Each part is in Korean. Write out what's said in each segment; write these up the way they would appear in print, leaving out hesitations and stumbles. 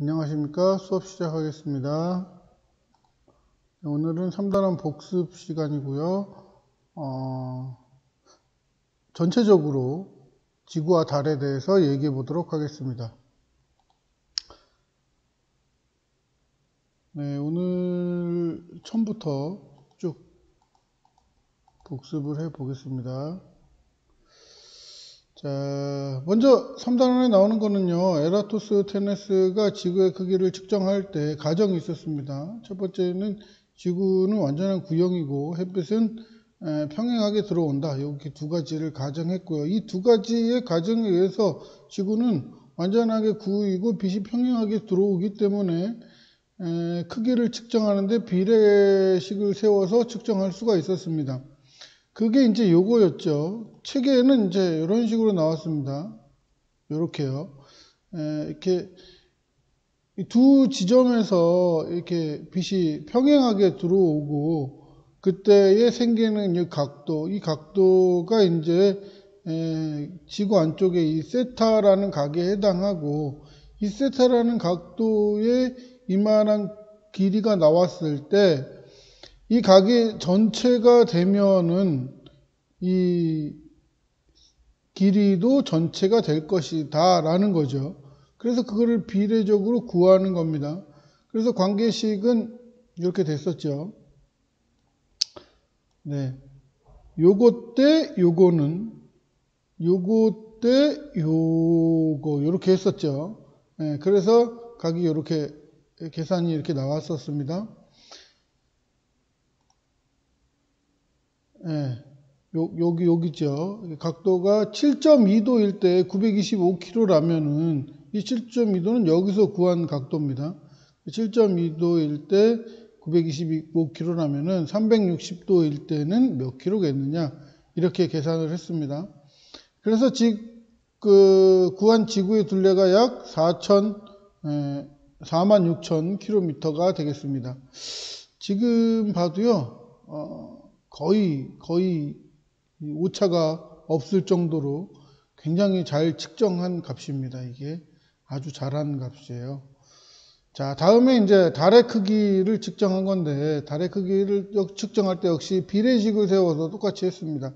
안녕하십니까. 수업 시작하겠습니다. 오늘은 3단원 복습 시간이고요. 전체적으로 지구와 달에 대해서 얘기해 보도록 하겠습니다. 네, 오늘 처음부터 쭉 복습을 해 보겠습니다. 자, 먼저 3단원에 나오는 거는요, 에라토스테네스가 지구의 크기를 측정할 때 가정이 있었습니다. 첫 번째는 지구는 완전한 구형이고 햇빛은 평행하게 들어온다. 이렇게 두 가지를 가정했고요. 이 두 가지의 가정에 의해서 지구는 완전하게 구이고 빛이 평행하게 들어오기 때문에 크기를 측정하는데 비례식을 세워서 측정할 수가 있었습니다. 그게 이제 요거였죠. 책에는 이제 이런 식으로 나왔습니다. 요렇게요. 이렇게 두 지점에서 이렇게 빛이 평행하게 들어오고 그때에 생기는 이 각도가 이제 지구 안쪽에 이 세타라는 각에 해당하고 이 세타라는 각도에 이만한 길이가 나왔을 때 이 각이 전체가 되면은 이 길이도 전체가 될 것이다 라는 거죠. 그래서 그거를 비례적으로 구하는 겁니다. 그래서 관계식은 이렇게 됐었죠. 네. 요거 때 요거는 요거 때 요거 이렇게 했었죠. 네. 그래서 각이 이렇게 계산이 이렇게 나왔었습니다. 네. 여기죠. 각도가 7.2도일 때 925km라면은 이 7.2도는 여기서 구한 각도입니다. 7.2도일 때 925km라면은 360도일 때는 몇 킬로겠느냐 이렇게 계산을 했습니다. 그래서 구한 지구의 둘레가 약 46,000km가 되겠습니다. 지금 봐도요. 거의 오차가 없을 정도로 굉장히 잘 측정한 값입니다. 이게 아주 잘한 값이에요. 자, 다음에 이제 달의 크기를 측정한 건데 달의 크기를 측정할 때 역시 비례식을 세워서 똑같이 했습니다.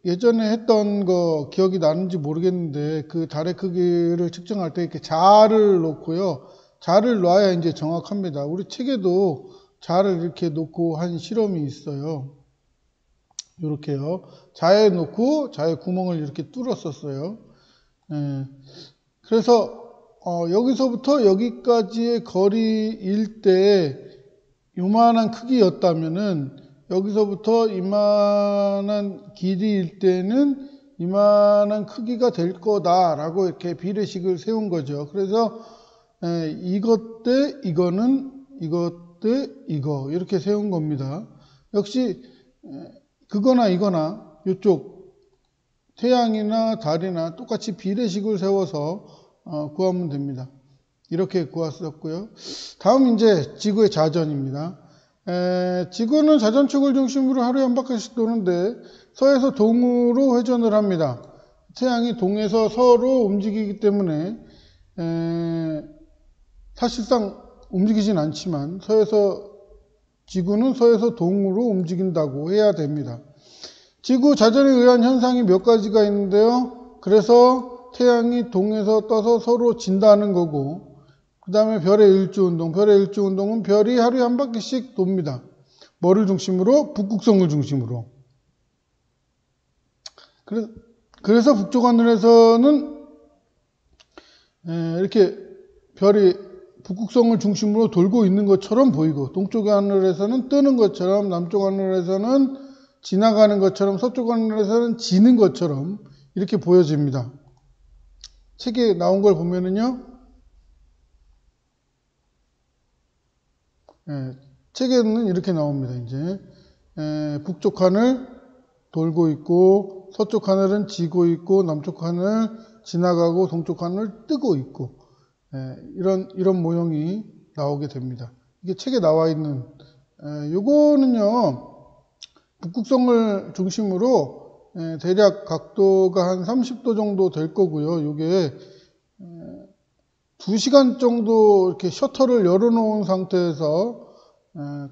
예전에 했던 거 기억이 나는지 모르겠는데 그 달의 크기를 측정할 때 이렇게 자를 놓고요. 자를 놔야 이제 정확합니다. 우리 책에도 자를 이렇게 놓고 한 실험이 있어요. 이렇게요. 자에 놓고 자에 구멍을 이렇게 뚫었었어요. 그래서 여기서부터 여기까지의 거리일 때 요만한 크기였다면은 여기서부터 이만한 길이일 때는 이만한 크기가 될 거다라고 이렇게 비례식을 세운 거죠. 그래서 이것 대 이거는 이것 대 이거 이렇게 세운 겁니다. 역시 그거나 이거나 이쪽 태양이나 달이나 똑같이 비례식을 세워서 구하면 됩니다. 이렇게 구했었고요. 다음 이제 지구의 자전입니다. 지구는 자전축을 중심으로 하루에 한 바퀴씩 도는데 서에서 동으로 회전을 합니다. 태양이 동에서 서로 움직이기 때문에 사실상 움직이진 않지만 지구는 서에서 동으로 움직인다고 해야 됩니다. 지구 자전에 의한 현상이 몇 가지가 있는데요. 그래서 태양이 동에서 떠서 서로 진다는 거고 그 다음에 별의 일주운동. 별의 일주운동은 별이 하루에 한 바퀴씩 돕니다. 뭐를 중심으로? 북극성을 중심으로. 그래서 북쪽 하늘에서는 이렇게 별이 북극성을 중심으로 돌고 있는 것처럼 보이고 동쪽 하늘에서는 뜨는 것처럼 남쪽 하늘에서는 지나가는 것처럼 서쪽 하늘에서는 지는 것처럼 이렇게 보여집니다. 책에 나온 걸 보면은요. 책에는 이렇게 나옵니다. 이제 북쪽 하늘 돌고 있고 서쪽 하늘은 지고 있고 남쪽 하늘 지나가고 동쪽 하늘 뜨고 있고 이런 모형이 나오게 됩니다. 이게 책에 나와 있는 요거는요 북극성을 중심으로 대략 각도가 한 30도 정도 될 거고요. 요게 2시간 정도 이렇게 셔터를 열어놓은 상태에서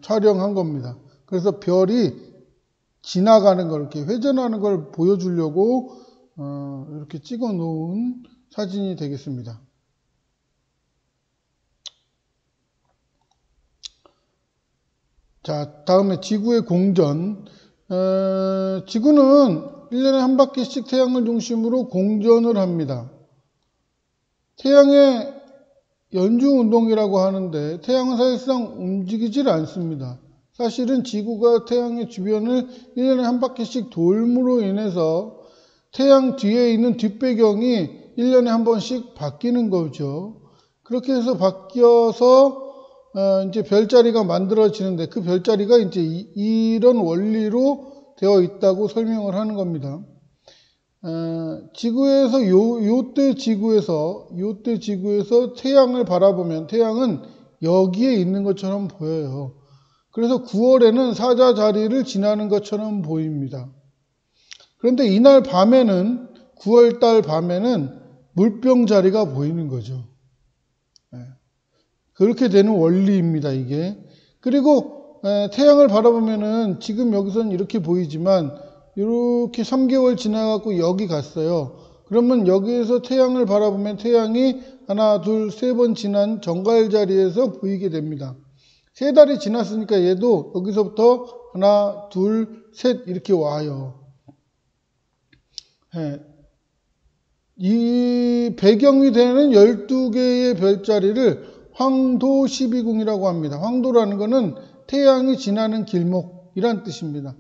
촬영한 겁니다. 그래서 별이 지나가는 걸, 이렇게 회전하는 걸 보여주려고 이렇게 찍어 놓은 사진이 되겠습니다. 자, 다음에 지구의 공전. 지구는 1년에 한 바퀴씩 태양을 중심으로 공전을 합니다. 태양의 연중운동이라고 하는데 태양은 사실상 움직이질 않습니다. 사실은 지구가 태양의 주변을 1년에 한 바퀴씩 돌므로 인해서 태양 뒤에 있는 뒷배경이 1년에 한 번씩 바뀌는 거죠. 그렇게 해서 바뀌어서 이제 별자리가 만들어지는데 그 별자리가 이제 이런 원리로 되어 있다고 설명을 하는 겁니다. 지구에서 요때 지구에서 태양을 바라보면 태양은 여기에 있는 것처럼 보여요. 그래서 9월에는 사자자리를 지나는 것처럼 보입니다. 그런데 이날 밤에는 9월달 밤에는 물병자리가 보이는 거죠. 그렇게 되는 원리입니다, 이게. 그리고 태양을 바라보면은 지금 여기서는 이렇게 보이지만 이렇게 3개월 지나갖고 여기 갔어요. 그러면 여기에서 태양을 바라보면 태양이 하나, 둘, 세 번 지난 정갈 자리에서 보이게 됩니다. 3달이 지났으니까 얘도 여기서부터 하나, 둘, 셋 이렇게 와요. 이 배경이 되는 12개의 별자리를 황도 12궁이라고 합니다. 황도라는 것은 태양이 지나는 길목이란 뜻입니다.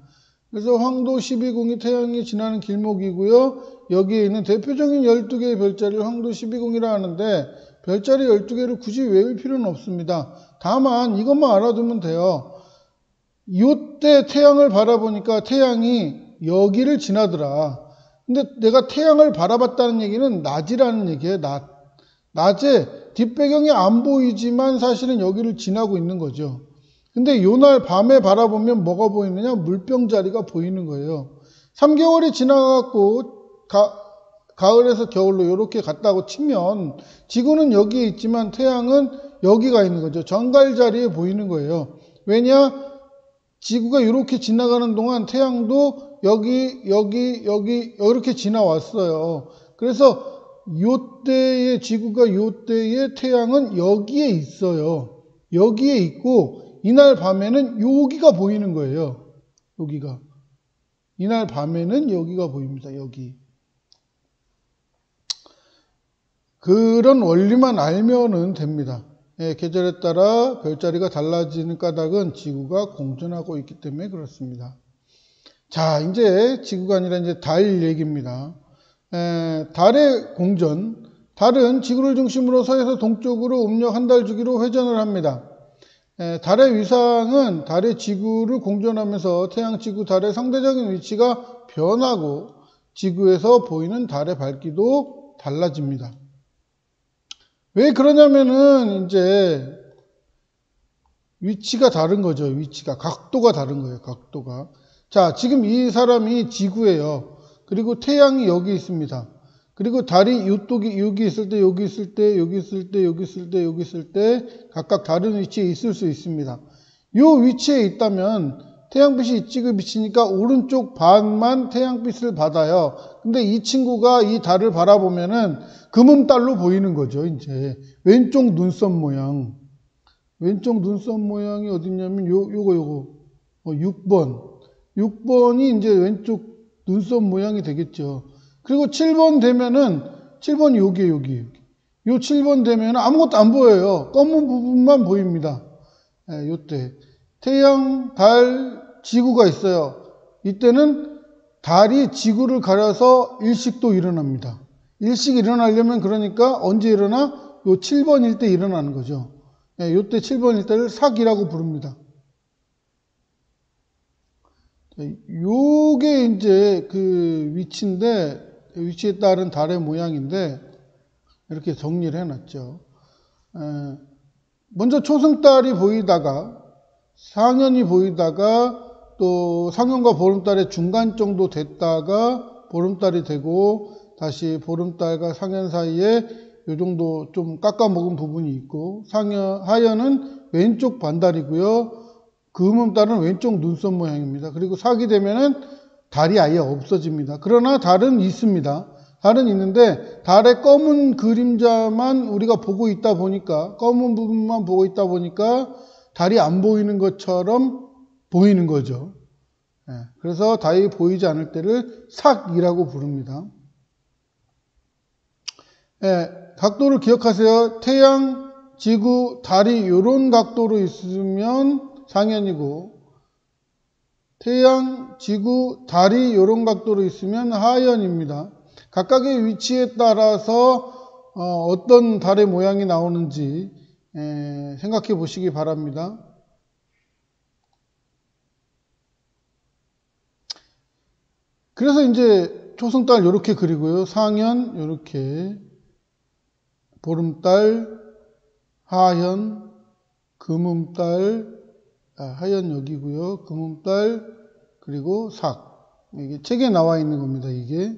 그래서 황도 12궁이 태양이 지나는 길목이고요. 여기에 있는 대표적인 12개의 별자리를 황도 12궁이라 하는데 별자리 12개를 굳이 외울 필요는 없습니다. 다만 이것만 알아두면 돼요. 이때 태양을 바라보니까 태양이 여기를 지나더라. 근데 내가 태양을 바라봤다는 얘기는 낮이라는 얘기예요. 낮에 뒷배경이 안 보이지만 사실은 여기를 지나고 있는 거죠. 근데 요날 밤에 바라보면 뭐가 보이느냐? 물병자리가 보이는 거예요. 3개월이 지나갖고 가을에서 겨울로 이렇게 갔다고 치면 지구는 여기에 있지만 태양은 여기가 있는 거죠. 정갈자리에 보이는 거예요. 왜냐? 지구가 이렇게 지나가는 동안 태양도 여기 이렇게 지나왔어요. 그래서 요때의 지구가 요때의 태양은 여기에 있어요. 여기에 있고 이날 밤에는 여기가 보이는 거예요. 여기가. 이날 밤에는 여기가 보입니다. 여기. 그런 원리만 알면은 됩니다. 계절에 따라 별자리가 달라지는 까닭은 지구가 공전하고 있기 때문에 그렇습니다. 자, 이제 지구가 아니라 이제 달 얘기입니다. 달의 공전. 달은 지구를 중심으로 서에서 동쪽으로 음력 한 달 주기로 회전을 합니다. 달의 위상은 달의 지구를 공전하면서 태양, 지구, 달의 상대적인 위치가 변하고 지구에서 보이는 달의 밝기도 달라집니다. 왜 그러냐면은 이제 위치가 다른 거죠. 위치가. 각도가 다른 거예요. 각도가. 자, 지금 이 사람이 지구예요. 그리고 태양이 여기 있습니다. 그리고 달이 여기 있을 때, 여기 있을 때, 여기 있을 때, 여기 있을 때, 여기 있을 때 각각 다른 위치에 있을 수 있습니다. 이 위치에 있다면 태양빛이 이쪽에 비치니까 오른쪽 반만 태양빛을 받아요. 근데 이 친구가 이 달을 바라보면은 금음달로 보이는 거죠, 이제. 왼쪽 눈썹 모양. 왼쪽 눈썹 모양이 어딨냐면 요거 6번. 6번이 이제 왼쪽 눈썹 모양이 되겠죠. 그리고 7번 되면은 7번이 여기. 요 7번 되면은 아무것도 안 보여요. 검은 부분만 보입니다. 요때. 태양, 달, 지구가 있어요. 이때는 달이 지구를 가려서 일식도 일어납니다. 일식이 일어나려면 그러니까 언제 일어나? 요 7번일 때 일어나는 거죠. 요때 7번일 때를 삭이라고 부릅니다. 요게 이제 그 위치에 따른 달의 모양인데 이렇게 정리를 해놨죠. 먼저 초승달이 보이다가 상현이 보이다가 또 상현과 보름달의 중간 정도 됐다가 보름달이 되고 다시 보름달과 상현 사이에 요 정도 좀 깎아 먹은 부분이 있고, 하연은 왼쪽 반달이고요. 금음달은 왼쪽 눈썹 모양입니다. 그리고 사기 되면은 달이 아예 없어집니다. 그러나 달은 있습니다. 달은 있는데 달의 검은 그림자만 우리가 보고 있다 보니까, 검은 부분만 보고 있다 보니까 달이 안 보이는 것처럼 보이는 거죠. 그래서 달이 보이지 않을 때를 삭이라고 부릅니다. 각도를 기억하세요. 태양, 지구, 달이 이런 각도로 있으면 상현이고, 태양, 지구, 달이 이런 각도로 있으면 하현입니다. 각각의 위치에 따라서 어떤 달의 모양이 나오는지 생각해 보시기 바랍니다. 그래서 이제 초승달 이렇게 그리고요. 상현 이렇게, 보름달, 하현, 금음달, 하현 여기고요. 금음달, 그리고 삭. 이게 책에 나와 있는 겁니다. 이게.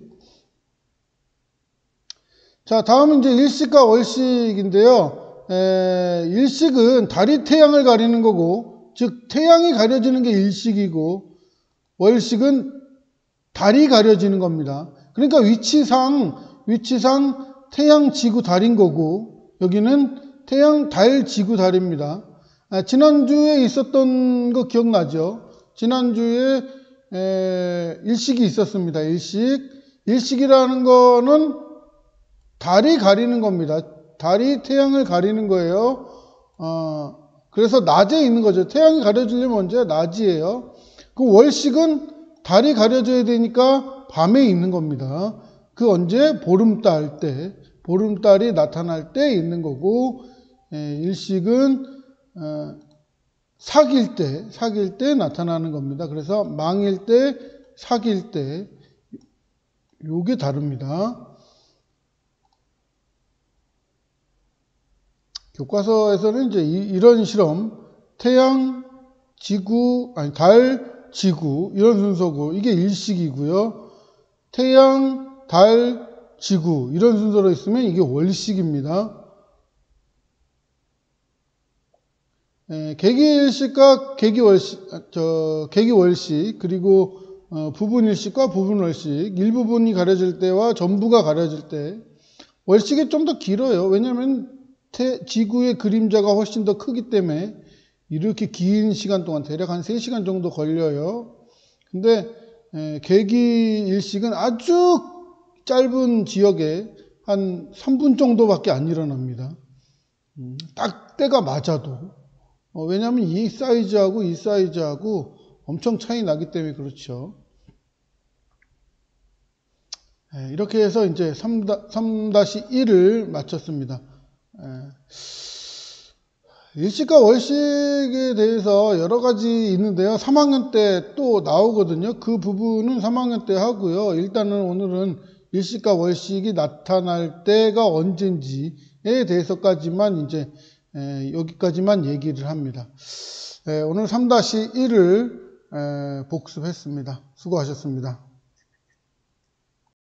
자, 다음은 이제 일식과 월식인데요. 일식은 달이 태양을 가리는 거고, 즉 태양이 가려지는 게 일식이고, 월식은 달이 가려지는 겁니다. 그러니까 위치상 태양, 지구, 달인 거고, 여기는 태양, 달, 지구, 달입니다. 지난주에 있었던 거 기억나죠? 지난주에 일식이 있었습니다. 일식이라는 거는 달이 가리는 겁니다. 달이 태양을 가리는 거예요. 그래서 낮에 있는 거죠. 태양이 가려지려면 언제? 낮이에요. 그 월식은 달이 가려져야 되니까 밤에 있는 겁니다. 그 언제? 보름달 때, 보름달이 나타날 때 있는 거고, 일식은 사귈 때 나타나는 겁니다. 그래서 망일 때, 사귈 때, 요게 다릅니다. 교과서에서는 이제 이런 실험, 태양, 지구, 달, 지구, 이런 순서고, 이게 일식이고요. 태양, 달, 지구, 이런 순서로 있으면 이게 월식입니다. 개기일식과 개기월식, 그리고 부분일식과 부분월식, 일부분이 가려질 때와 전부가 가려질 때, 월식이 좀 더 길어요. 왜냐하면 지구의 그림자가 훨씬 더 크기 때문에 이렇게 긴 시간 동안, 대략 한 3시간 정도 걸려요. 근데 개기일식은 아주 짧은 지역에 한 3분 정도밖에 안 일어납니다. 딱 때가 맞아도. 왜냐하면 이 사이즈하고 엄청 차이 나기 때문에 그렇죠. 이렇게 해서 이제 3-1을 마쳤습니다. 일식과 월식에 대해서 여러 가지 있는데요. 3학년 때 또 나오거든요. 그 부분은 3학년 때 하고요. 일단은 오늘은 일식과 월식이 나타날 때가 언젠지에 대해서까지만 이제 여기까지만 얘기를 합니다. 오늘 3-1을 복습했습니다. 수고하셨습니다.